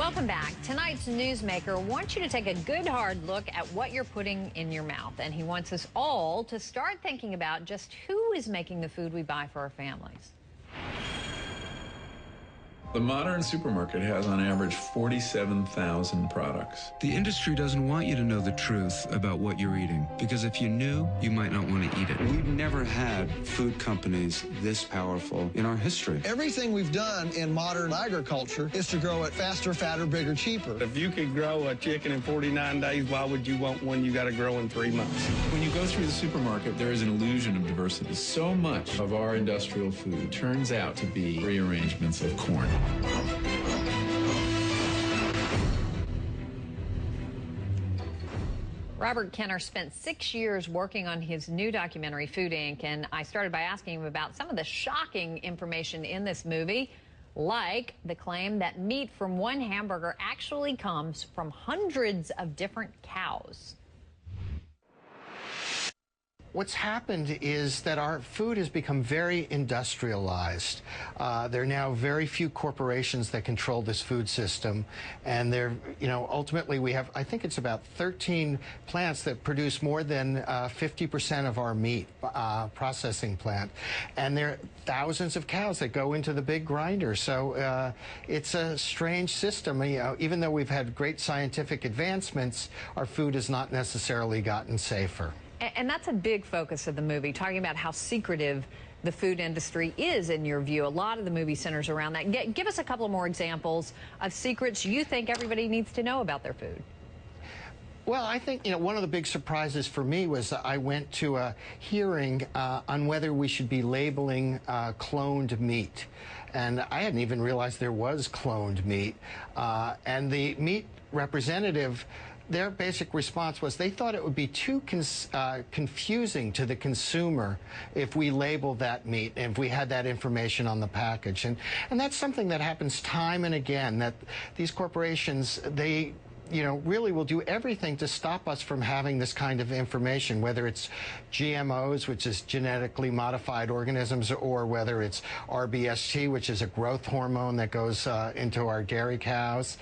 Welcome back. Tonight's newsmaker wants you to take a good hard look at what you're putting in your mouth, and he wants us all to start thinking about just who is making the food we buy for our families. The modern supermarket has on average 47,000 products. The industry doesn't want you to know the truth about what you're eating, because if you knew, you might not want to eat it. We've never had food companies this powerful in our history. Everything we've done in modern agriculture is to grow it faster, fatter, bigger, cheaper. If you could grow a chicken in 49 days, why would you want one you got to grow in 3 months? When you go through the supermarket, there is an illusion of diversity. So much of our industrial food turns out to be rearrangements of corn. Robert Kenner spent 6 years working on his new documentary, Food Inc., and I started by asking him about some of the shocking information in this movie, like the claim that meat from one hamburger actually comes from hundreds of different cows. What's happened is that our food has become very industrialized. There are now very few corporations that control this food system, and ultimately we have, I think it's about 13 plants that produce more than 50% of our meat processing plant, and there are thousands of cows that go into the big grinder. So it's a strange system. Even though we've had great scientific advancements, our food has not necessarily gotten safer. And that's a big focus of the movie, talking about how secretive the food industry is, in your view. A lot of the movie centers around that. Give us a couple of more examples of secrets you think everybody needs to know about their food. Well, I think, one of the big surprises for me was that I went to a hearing on whether we should be labeling cloned meat. And I hadn't even realized there was cloned meat. And the meat representative, their basic response was they thought it would be too confusing to the consumer if we labeled that meat and if we had that information on the package. And that's something that happens time and again, that these corporations, they really will do everything to stop us from having this kind of information, whether it's GMOs, which is genetically modified organisms, or whether it's RBST, which is a growth hormone that goes into our dairy cows.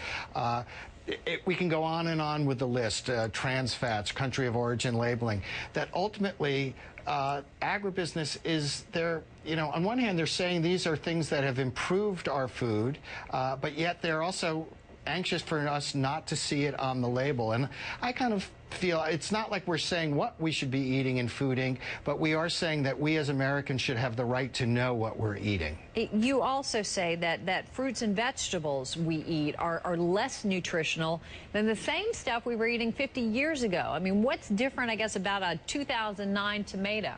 We can go on and on with the list, trans fats, country of origin labeling, that ultimately agribusiness is there. On one hand, they're saying these are things that have improved our food, but yet they're also anxious for us not to see it on the label. And I kind of feel it's not like we're saying what we should be eating in Food Inc., but we are saying that we as Americans should have the right to know what we're eating. You also say that fruits and vegetables we eat are less nutritional than the same stuff we were eating 50 years ago. I mean, what's different, I guess, about a 2009 tomato?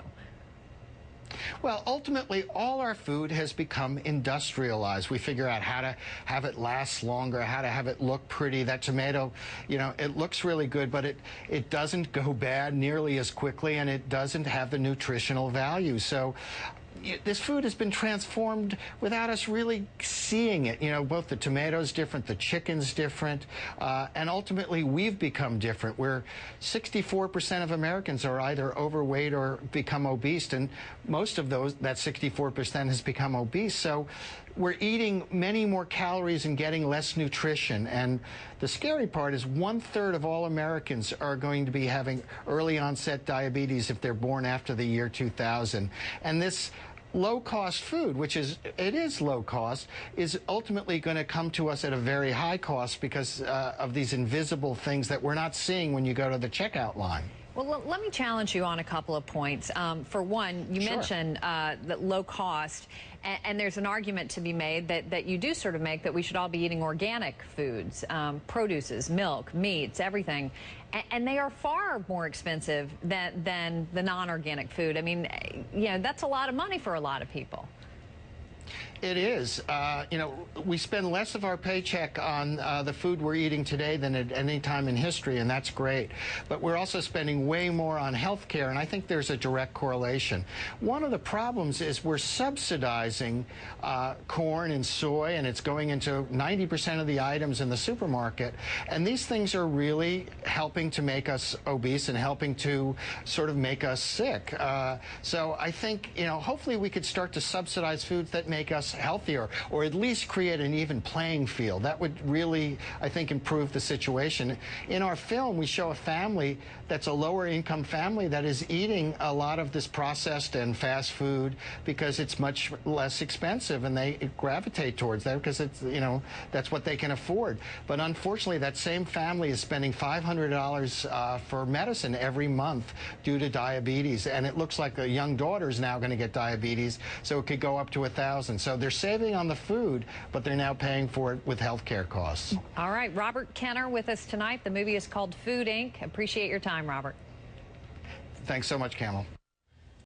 Well, ultimately, all our food has become industrialized. We figure out how to have it last longer, how to have it look pretty. That tomato, it looks really good, but it doesn't go bad nearly as quickly, and it doesn't have the nutritional value. So this food has been transformed without us really seeing it. Both the tomato's different, the chicken's different, and ultimately we've become different. Where 64% of Americans are either overweight or become obese, and most of those, that 64% has become obese. So we're eating many more calories and getting less nutrition. And the scary part is 1/3 of all Americans are going to be having early onset diabetes if they're born after the year 2000. And this low-cost food, which is low cost, is ultimately going to come to us at a very high cost because of these invisible things that we're not seeing when you go to the checkout line. Well, let me challenge you on a couple of points. For one, you mentioned that low cost, and there's an argument to be made that you do sort of make that we should all be eating organic foods, produces, milk, meats, everything. And they are far more expensive than the non-organic food. I mean, that's a lot of money for a lot of people. It is. We spend less of our paycheck on the food we're eating today than at any time in history, and that's great. But we're also spending way more on health care, and I think there's a direct correlation. One of the problems is we're subsidizing corn and soy, and it's going into 90% of the items in the supermarket. And these things are really helping to make us obese and helping to sort of make us sick. So I think, hopefully we could start to subsidize foods that make us us healthier, or at least create an even playing field. That would really, I think, improve the situation. In our film, we show a family that's a lower income family that is eating a lot of this processed and fast food because it's much less expensive, and they gravitate towards that because it's, you know, that's what they can afford. But unfortunately, that same family is spending $500 for medicine every month due to diabetes, and it looks like a young daughter is now going to get diabetes, so it could go up to $1,000. So they're saving on the food, but they're now paying for it with health care costs. All right, Robert Kenner with us tonight. The movie is called Food Inc. Appreciate your time, Robert. Thanks so much, Camel.